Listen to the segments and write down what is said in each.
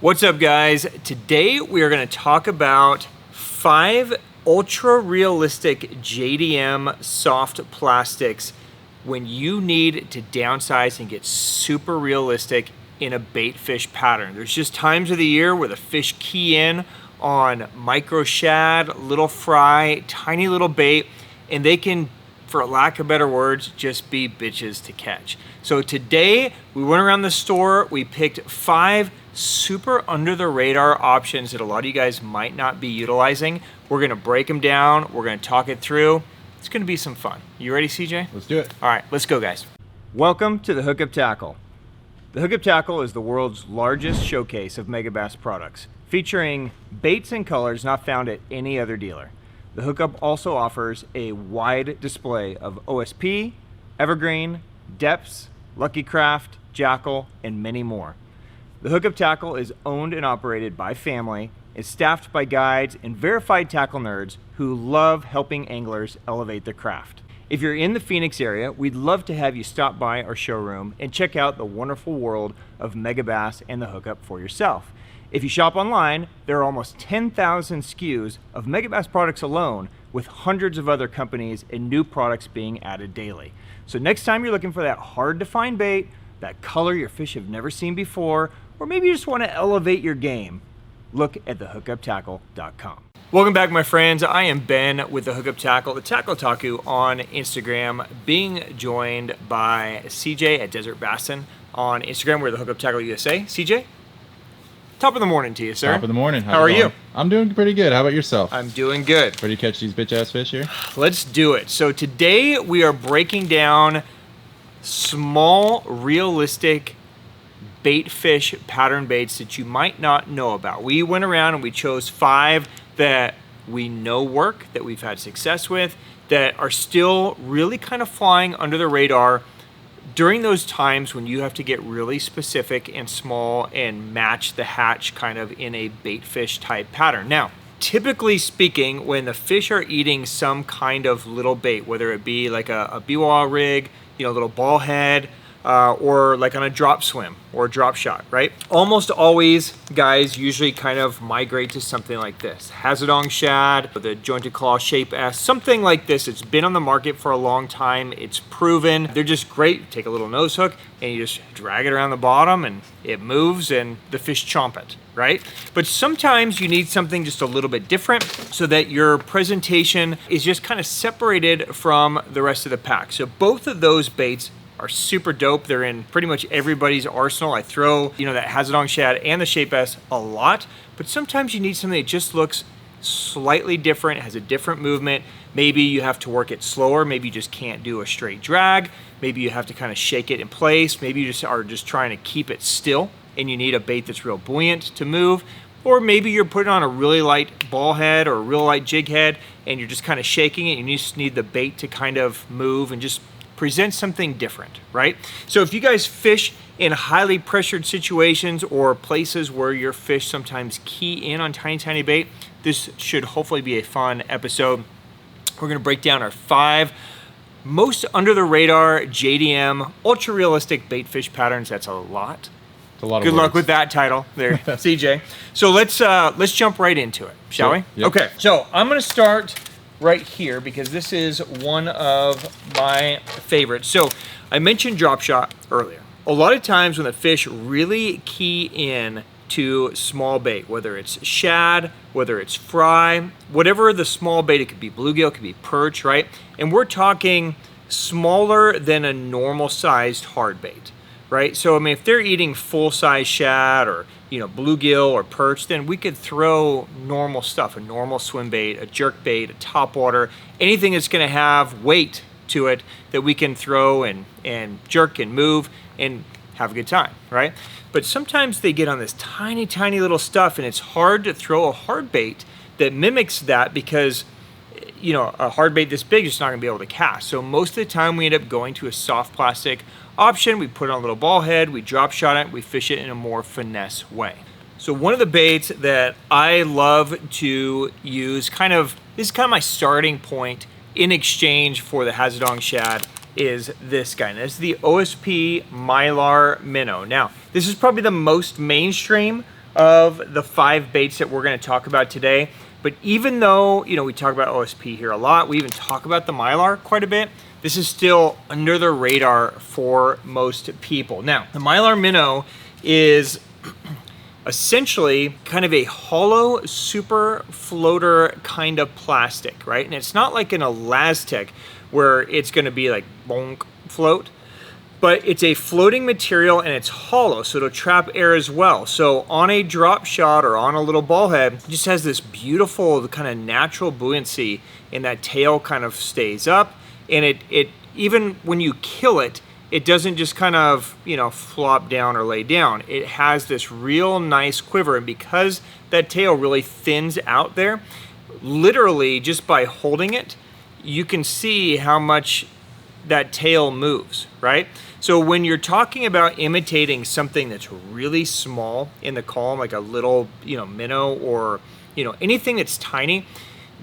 What's up, guys? Today we are going to talk about 5 ultra realistic JDM soft plastics when you need to downsize and get super realistic in a bait fish pattern. There's just times of the year where the fish key in on micro shad, little fry, tiny little bait, and they can, for lack of better words, just be bitches to catch. So today we went around the store, we picked 5 super under the radar options that a lot of you guys might not be utilizing. We're gonna break them down, we're gonna talk it through. It's gonna be some fun. You ready, CJ? Let's do it. All right, let's go, guys. Welcome to the Hookup Tackle. The Hookup Tackle is the world's largest showcase of Megabass products, featuring baits and colors not found at any other dealer. The Hookup also offers a wide display of O.S.P, Evergreen, Depths, Lucky Craft, Jackal, and many more. The Hookup Tackle is owned and operated by family, is staffed by guides and verified tackle nerds who love helping anglers elevate their craft. If you're in the Phoenix area, we'd love to have you stop by our showroom and check out the wonderful world of Megabass and the Hookup for yourself. If you shop online, there are almost 10,000 SKUs of Megabass products alone, with hundreds of other companies and new products being added daily. So next time you're looking for that hard to find bait, that color your fish have never seen before, or maybe you just want to elevate your game, look at thehookuptackle.com. Welcome back, my friends. I am Ben with the Hookup Tackle, the Tackle Taku on Instagram, being joined by CJ at Desert Bassin on Instagram. We're the Hookup Tackle USA. CJ, top of the morning to you, sir. Top of the morning. How are you? I'm doing pretty good. How about yourself? I'm doing good. Ready to catch these bitch-ass fish here? Let's do it. So today we are breaking down small, realistic bait fish pattern baits that you might not know about. We went around and we chose 5 that we know work, that we've had success with, that are still really kind of flying under the radar during those times when you have to get really specific and small and match the hatch kind of in a bait fish type pattern. Now, typically speaking, when the fish are eating some kind of little bait, whether it be like a biwa rig, you know, little ball head, or like on a drop swim or a drop shot, right? Almost always, guys usually kind of migrate to something like this. Hazedong shad, the jointed claw shape S, something like this. It's been on the market for a long time. It's proven. They're just great. You take a little nose hook and you just drag it around the bottom and it moves and the fish chomp it, right? But sometimes you need something just a little bit different so that your presentation is just kind of separated from the rest of the pack. So both of those baits are super dope. They're in pretty much everybody's arsenal. I throw, you know, that Hazedong shad and the shape S a lot, but sometimes you need something that just looks slightly different, has a different movement. Maybe you have to work it slower. Maybe you just can't do a straight drag. Maybe you have to kind of shake it in place. Maybe you just are just trying to keep it still and you need a bait that's real buoyant to move. Or maybe you're putting on a really light ball head or a real light jig head and you're just kind of shaking it and you just need the bait to kind of move and just present something different, right? So if you guys fish in highly pressured situations or places where your fish sometimes key in on tiny, tiny bait, this should hopefully be a fun episode. We're gonna break down our 5 most under the radar JDM ultra realistic bait fish patterns. That's a lot. It's a lot of Good words. luck with that title there, CJ. So let's jump right into it, shall we? Yep. Okay, so I'm gonna start right here because this is one of my favorites. So I mentioned drop shot earlier. A lot of times when the fish really key in to small bait, whether it's shad, whether it's fry, whatever the small bait, it could be bluegill, it could be perch, right? And we're talking smaller than a normal sized hard bait, right? So I mean, if they're eating full size shad or, you know, bluegill or perch, then we could throw normal stuff, a normal swim bait, a jerk bait, a topwater, anything that's gonna have weight to it that we can throw and jerk and move and have a good time, right? But sometimes they get on this tiny, tiny little stuff and it's hard to throw a hard bait that mimics that because, you know, a hard bait this big is just not gonna be able to cast. So most of the time we end up going to a soft plastic option. We put it on a little ball head, we drop shot it, we fish it in a more finesse way. So one of the baits that I love to use, this is kind of my starting point in exchange for the Hazedong shad, is this guy. And this is the O.S.P Mylar Minnow. Now, this is probably the most mainstream of the 5 baits that we're going to talk about today. But even though, you know, we talk about O.S.P here a lot, we even talk about the Mylar quite a bit, this is still under the radar for most people. Now, the Mylar Minnow is essentially kind of a hollow super floater kind of plastic, right? And it's not like an elastic where it's going to be like bonk float, but it's a floating material and it's hollow, so it'll trap air as well. So on a drop shot or on a little ball head, it just has this beautiful kind of natural buoyancy, and that tail kind of stays up, and it even when you kill it, it doesn't just kind of, you know, flop down or lay down. It has this real nice quiver, and because that tail really thins out there, literally just by holding it, you can see how much that tail moves, right? So when you're talking about imitating something that's really small in the column, like a little, you know, minnow or, you know, anything that's tiny,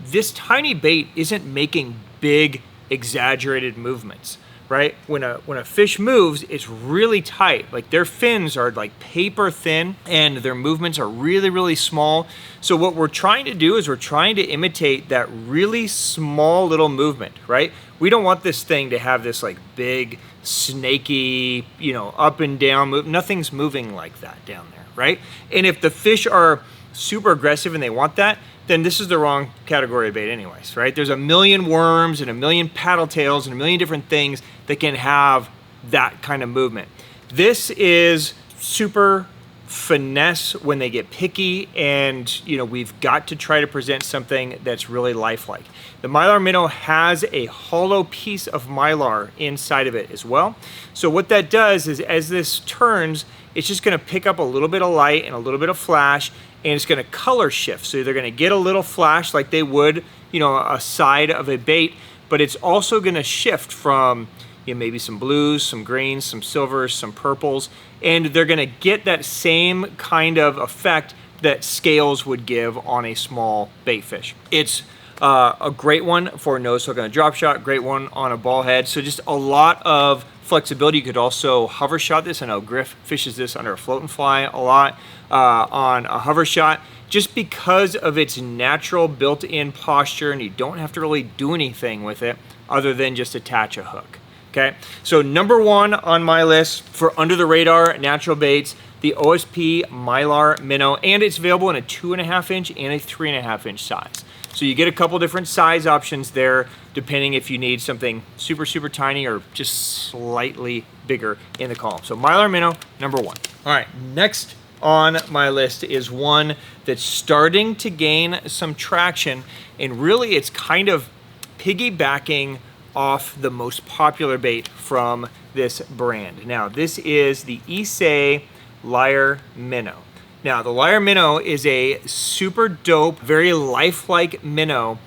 this tiny bait isn't making big, exaggerated movements, right? When a fish moves, it's really tight. Like their fins are like paper thin and their movements are really, really small. So what we're trying to do is we're trying to imitate that really small little movement, right? We don't want this thing to have this like big, snaky, you know, up and down move. Nothing's moving like that down there, right? And if the fish are super aggressive and they want that, then this is the wrong category of bait anyways, right? There's a million worms and a million paddle tails and a million different things that can have that kind of movement. This is super finesse when they get picky, and you know, we've got to try to present something that's really lifelike. The Mylar Minnow has a hollow piece of Mylar inside of it as well. So what that does is as this turns, it's just gonna pick up a little bit of light and a little bit of flash, and it's gonna color shift. So they're gonna get a little flash like they would, you know, a side of a bait, but it's also gonna shift from, you know, maybe some blues, some greens, some silvers, some purples, and they're gonna get that same kind of effect that scales would give on a small bait fish. It's a great one for nose hook on a drop shot, great one on a ball head. So just a lot of flexibility. You could also hover shot this. I know Griff fishes this under a float and fly a lot on a hover shot, just because of its natural built-in posture, and you don't have to really do anything with it other than just attach a hook. Okay, so number 1 on my list for under the radar natural baits, the O.S.P Mylar Minnow, and it's available in a 2.5 inch and a 3.5 inch size. So you get a couple different size options there, depending if you need something super, super tiny or just slightly bigger in the column. So Mylar Minnow, number 1. All right, next on my list is one that's starting to gain some traction, and really it's kind of piggybacking off the most popular bait from this brand. Now, this is the Issei Mylar Minnow. Now, the Mylar Minnow is a super dope, very lifelike minnow.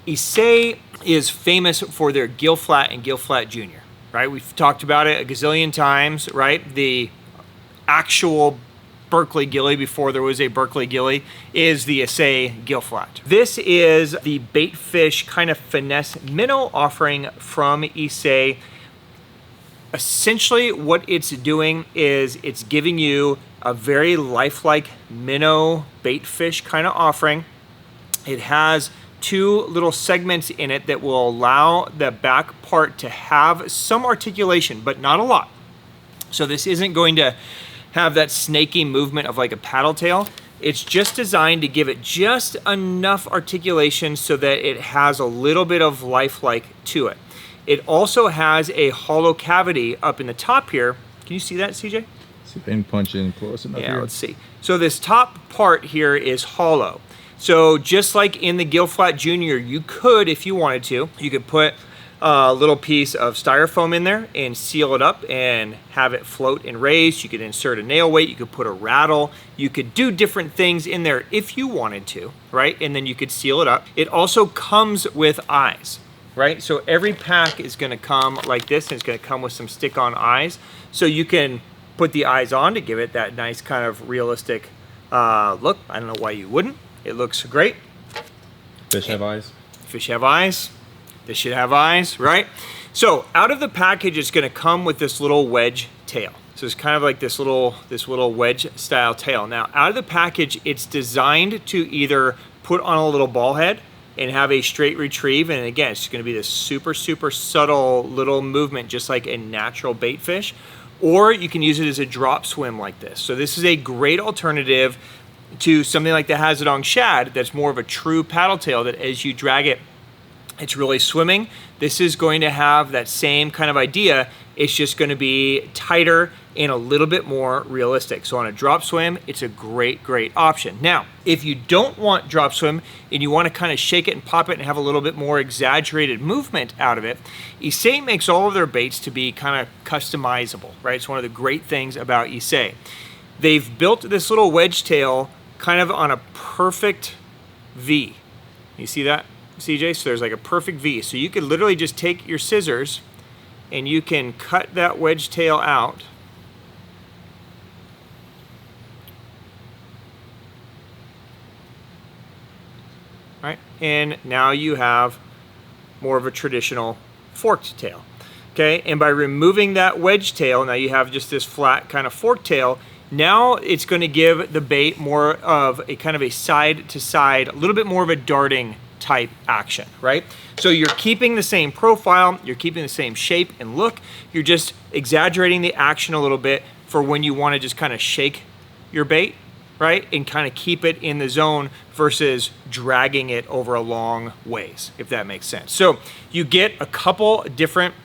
Issei is famous for their gill flat and gill flat junior, right? We've talked about it a gazillion times, right? The actual Berkeley gilly, before there was a Berkeley gilly, is the Issei gill flat. This is the bait fish kind of finesse minnow offering from Issei. Essentially what it's doing is it's giving you a very lifelike minnow bait fish kind of offering. It has 2 little segments in it that will allow the back part to have some articulation, but not a lot. So this isn't going to have that snaky movement of like a paddle tail. It's just designed to give it just enough articulation so that it has a little bit of lifelike to it. It also has a hollow cavity up in the top here. Can you see that, CJ? See if I can punch in close enough here. Yeah, let's see. So this top part here is hollow. So just like in the gill flat junior, you could, if you wanted to, you could put a little piece of styrofoam in there and seal it up and have it float and raise. You could insert a nail weight, you could put a rattle, you could do different things in there if you wanted to, right? And then you could seal it up. It also comes with eyes, right? So every pack is gonna come like this, and it's gonna come with some stick-on eyes. So you can put the eyes on to give it that nice kind of realistic look. I don't know why you wouldn't. It looks great. Fish have eyes. Fish have eyes. This should have eyes, right? So out of the package, it's gonna come with this little wedge tail. So it's kind of like this little wedge style tail. Now out of the package, it's designed to either put on a little ball head and have a straight retrieve. And again, it's gonna be this super, super subtle little movement, just like a natural bait fish. Or you can use it as a drop swim like this. So this is a great alternative to something like the Hazedong Shad that's more of a true paddle tail that as you drag it, it's really swimming. This is going to have that same kind of idea. It's just gonna be tighter and a little bit more realistic. So on a drop swim, it's a great, great option. Now, if you don't want drop swim and you wanna kind of shake it and pop it and have a little bit more exaggerated movement out of it, Issei makes all of their baits to be kind of customizable, right? It's one of the great things about Issei. They've built this little wedge tail kind of on a perfect V. You see that, CJ? So there's like a perfect V. So you could literally just take your scissors and you can cut that wedge tail out. Right? And now you have more of a traditional forked tail. Okay, and by removing that wedge tail, now you have just this flat kind of forked tail. Now it's going to give the bait more of a kind of a side to side, a little bit more of a darting type action, right? So you're keeping the same profile, you're keeping the same shape and look, you're just exaggerating the action a little bit for when you want to just kind of shake your bait, right? And kind of keep it in the zone versus dragging it over a long ways, if that makes sense. So you get a couple different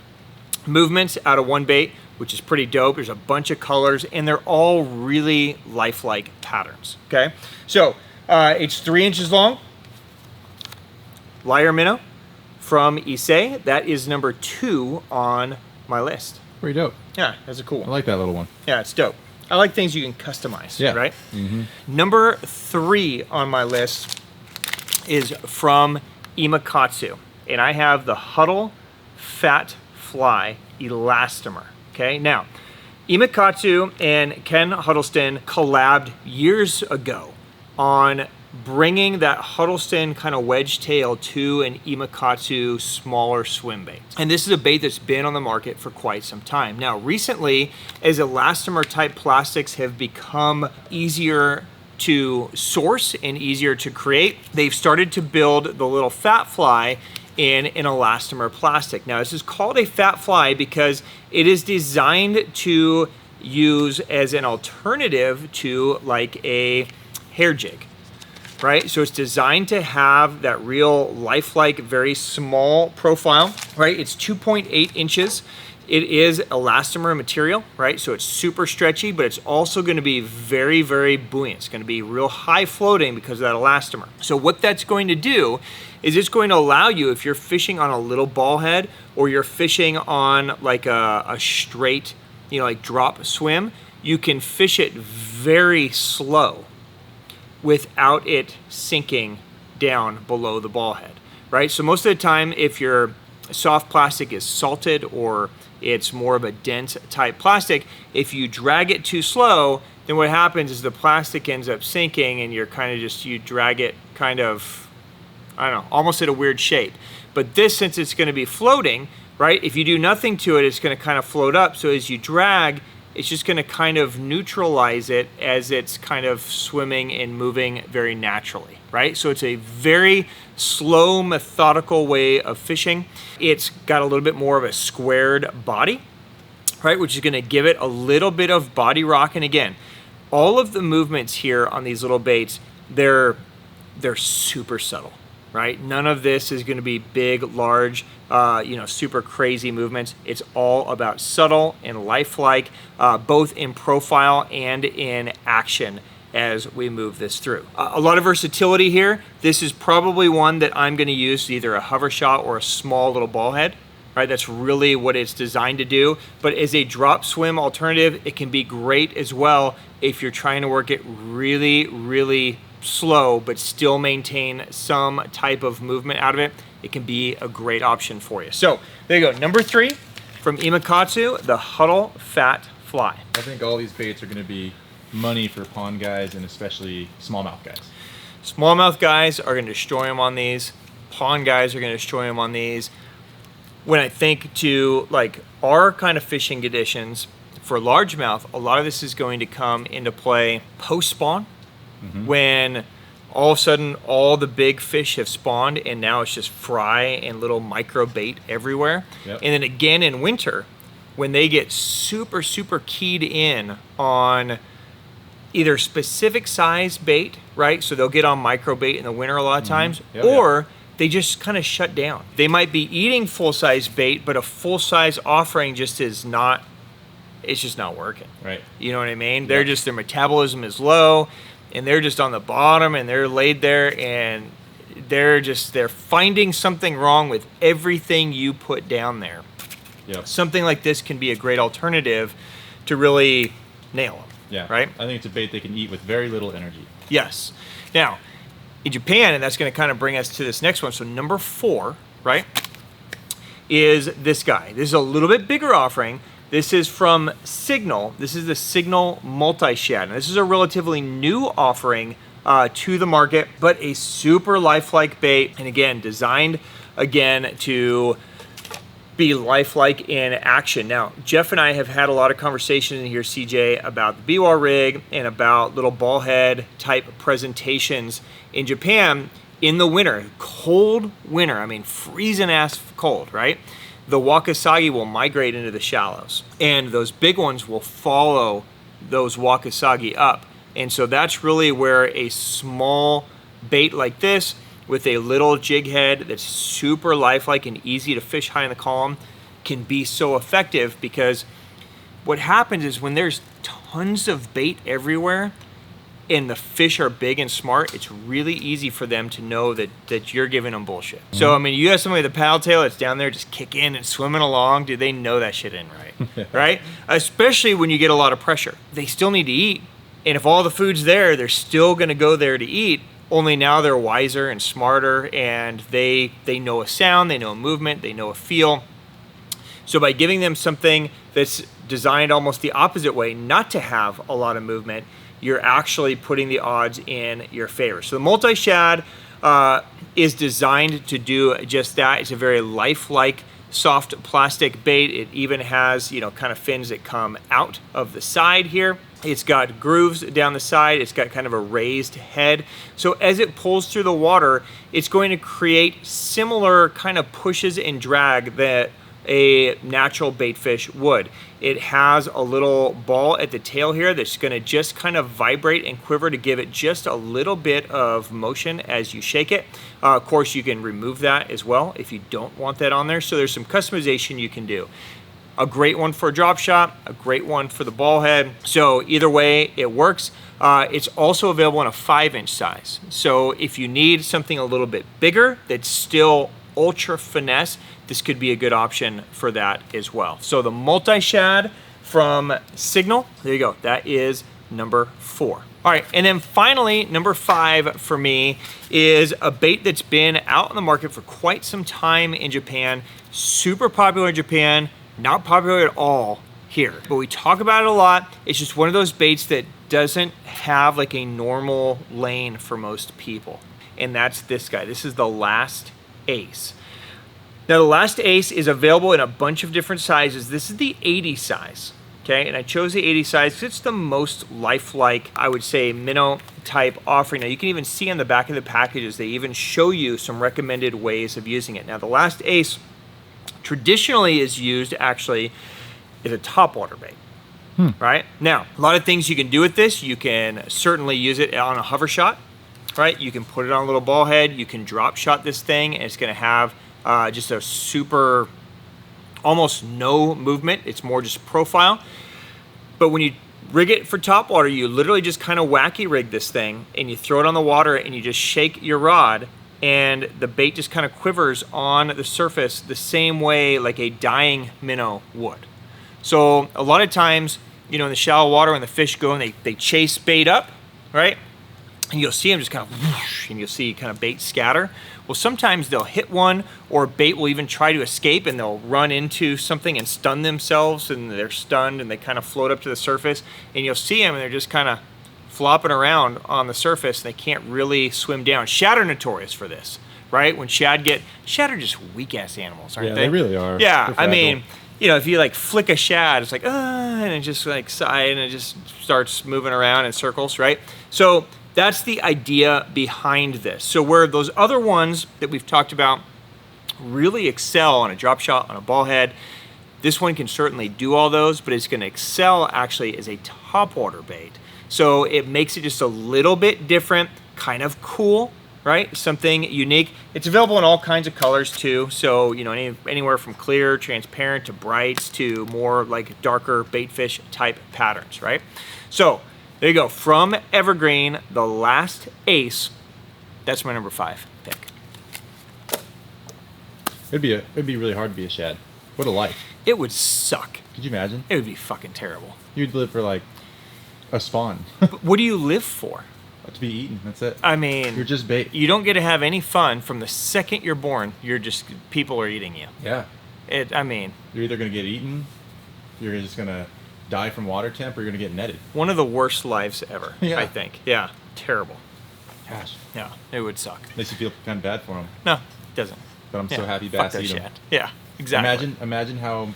movements out of one bait, which is pretty dope. There's a bunch of colors and they're all really lifelike patterns, okay? So it's 3 inches long. Mylar Minnow from Issei. That is number 2 on my list. Pretty dope. Yeah, that's a cool one. I like that little one. Yeah, it's dope. I like things you can customize, yeah. Right? Mm-hmm. Number 3 on my list is from Imakatsu. And I have the Huddle Fat Fly Elastomer. Okay, now, Imakatsu and Ken Huddleston collabed years ago on bringing that Huddleston kind of wedge tail to an Imakatsu smaller swim bait. And this is a bait that's been on the market for quite some time. Now, recently, as elastomer type plastics have become easier to source and easier to create, they've started to build the little fat fly in an elastomer plastic. Now, this is called a fat fly because it is designed to use as an alternative to like a hair jig. Right, so it's designed to have that real lifelike, very small profile, right? It's 2.8 inches. It is elastomer material, right? So it's super stretchy, but it's also gonna be very, very buoyant. It's gonna be real high floating because of that elastomer. So what that's going to do is it's going to allow you, if you're fishing on a little ball head or you're fishing on like a straight, you know, like drop swim, you can fish it very slow without it sinking down below the ball head, right? So most of the time, if your soft plastic is salted or it's more of a dense type plastic, if you drag it too slow, then what happens is the plastic ends up sinking and you're kind of just, you drag it kind of, I don't know, almost at a weird shape. But this, since it's gonna be floating, right? If you do nothing to it, it's gonna kind of float up. So as you drag, it's just gonna kind of neutralize it as it's kind of swimming and moving very naturally, right? So it's a very slow, methodical way of fishing. It's got a little bit more of a squared body, right? Which is gonna give it a little bit of body rock. And again, all of the movements here on these little baits, they're super subtle, right? None of this is gonna be big, large, super crazy movements. It's all about subtle and lifelike, both in profile and in action as we move this through. A lot of versatility here. This is probably one that I'm gonna use either a hover shot or a small little ball head, right? That's really what it's designed to do. But as a drop swim alternative, it can be great as well if you're trying to work it really, really slow, but still maintain some type of movement out of it. It can be a great option for you. So there you go. Number 3 from Imakatsu, the Huddle Fat Fly. I think all these baits are going to be money for pond guys and especially smallmouth guys. Smallmouth guys are going to destroy them on these. Pond guys are going to destroy them on these. When I think to like our kind of fishing conditions, For largemouth, a lot of this is going to come into play post-spawn, when all of a sudden all the big fish have spawned and now it's just fry and little micro bait everywhere. Yep. And then again in winter, when they get super, super keyed in on either specific size bait, right? So they'll get on micro bait in the winter a lot of times, or they just kind of shut down. They might be eating full-size bait, but a full-size offering just is not, it's just not working. Right. You know what I mean? They're just, their metabolism is low, and they're just on the bottom, and they're laid there, and they're finding something wrong with everything you put down there. Yep. Something like this can be a great alternative to really nail them. Yeah. Right? I think it's a bait they can eat with very little energy. Yes. Now, in Japan, and that's going to kind of bring us to this next one. So number 4, right, is this guy. This is a little bit bigger offering. This is from Signal. This is the Signal Multished. This is a relatively new offering to the market, but a super lifelike bait. And again, designed again to be lifelike in action. Now, Jeff and I have had a lot of conversations in here, CJ, about the BWAR rig and about little ball head type presentations in Japan in the winter, cold winter. I mean, freezing ass cold, right? The wakasagi will migrate into the shallows, and those big ones will follow those wakasagi up. And so that's really where a small bait like this with a little jig head that's super lifelike and easy to fish high in the column can be so effective, because what happens is when there's tons of bait everywhere and the fish are big and smart, it's really easy for them to know that you're giving them bullshit. So, I mean, you have somebody with a paddle tail that's down there just kicking and swimming along. Dude, they know that shit ain't right, right? Especially when you get a lot of pressure. They still need to eat. And if all the food's there, they're still going to go there to eat. Only now they're wiser and smarter, and they know a sound, they know a movement, they know a feel. So by giving them something that's designed almost the opposite way, not to have a lot of movement, you're actually putting the odds in your favor. So the Multished is designed to do just that. It's a very lifelike, soft plastic bait. It even has, you know, kind of fins that come out of the side here. It's got grooves down the side. It's got kind of a raised head. So as it pulls through the water, it's going to create similar kind of pushes and drag that a natural bait fish would. It has a little ball at the tail here that's going to just kind of vibrate and quiver to give it just a little bit of motion as you shake it. Of course, you can remove that as well if you don't want that on there. So there's some customization you can do. A great one for a drop shot, a great one for the ball head. So either way, it works. It's also available in a 5-inch size. So if you need something a little bit bigger that's still ultra finesse, this could be a good option for that as well. So the Multished from Signal, there you go. That is number 4. All right, and then finally, number 5 for me is a bait that's been out in the market for quite some time in Japan. Super popular in Japan. Not popular at all here, but we talk about it a lot. It's just one of those baits that doesn't have like a normal lane for most people. And that's this guy. This is the Last Ace. Now the Last Ace is available in a bunch of different sizes. This is the 80 size, okay? And I chose the 80 size because it's the most lifelike, I would say, minnow type offering. Now you can even see on the back of the packages, they even show you some recommended ways of using it. Now the Last Ace traditionally is used actually as a topwater bait, right? Now, a lot of things you can do with this. You can certainly use it on a hover shot, right? You can put it on a little ball head. You can drop shot this thing, and it's going to have just a super, almost no movement. It's more just profile. But when you rig it for topwater, you literally just kind of wacky rig this thing, and you throw it on the water, and you just shake your rod, and the bait just kind of quivers on the surface the same way like a dying minnow would. So a lot of times, you know, in the shallow water when the fish go and they chase bait up, right? And you'll see them just kind of whoosh, and you'll see kind of bait scatter. Well, sometimes they'll hit one, or bait will even try to escape, and they'll run into something and stun themselves, and they're stunned, and they kind of float up to the surface, and you'll see them, and they're just kind of flopping around on the surface, and they can't really swim down. Shad are notorious for this, right? When shad are just weak-ass animals, aren't they? Yeah, they really are. Yeah, I mean, you know, if you like flick a shad, it's like, and it just like sigh and it just starts moving around in circles, right? So that's the idea behind this. So where those other ones that we've talked about really excel on a drop shot, on a ball head, this one can certainly do all those, but it's gonna excel actually as a topwater bait. So it makes it just a little bit different, kind of cool, right? Something unique. It's available in all kinds of colors too. So, you know, anywhere from clear, transparent to brights to more like darker baitfish type patterns, right? So there you go. From Evergreen, the Last Ace. That's my number 5 pick. It'd be really hard to be a shad. What a life. It would suck. Could you imagine? It would be fucking terrible. You'd live for like a spawn. But what do you live for? To be eaten. That's it. I mean, you're just bait. You don't get to have any fun from the second you're born. You're just, people are eating you. Yeah. I mean, you're either going to get eaten, you're just going to die from water temp, or you're going to get netted. One of the worst lives ever, Yeah. I think. Yeah. Terrible. Gosh. Yeah. It would suck. Makes you feel kind of bad for them. No, it doesn't. But I'm so happy Fuck Bass that eat shit. them. Yeah. Exactly. Imagine how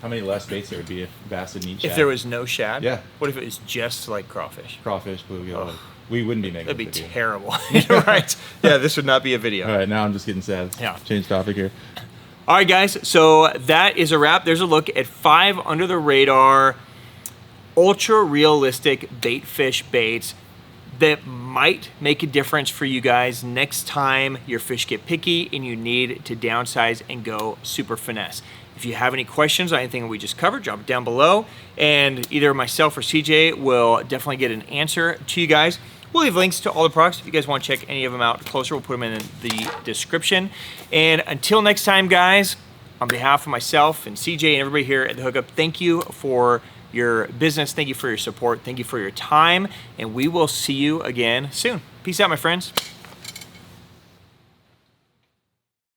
many less baits there would be if Bass didn't eat shad. If there was no shad? Yeah. What if it was just like crawfish? Crawfish, bluegill. We wouldn't be making That'd be this video. terrible. You're right. Yeah, this would not be a video. All right, now I'm just getting sad. Yeah. Change topic here. All right, guys. So that is a wrap. There's a look at 5 under the radar, ultra realistic baitfish baits that might make a difference for you guys next time your fish get picky and you need to downsize and go super finesse. If you have any questions on anything we just covered, drop it down below, and either myself or CJ will definitely get an answer to you guys. We'll leave links to all the products. If you guys want to check any of them out closer, we'll put them in the description. And until next time, guys, on behalf of myself and CJ and everybody here at The Hookup, thank you for your business. Thank you for your support. Thank you for your time. And we will see you again soon. Peace out, my friends.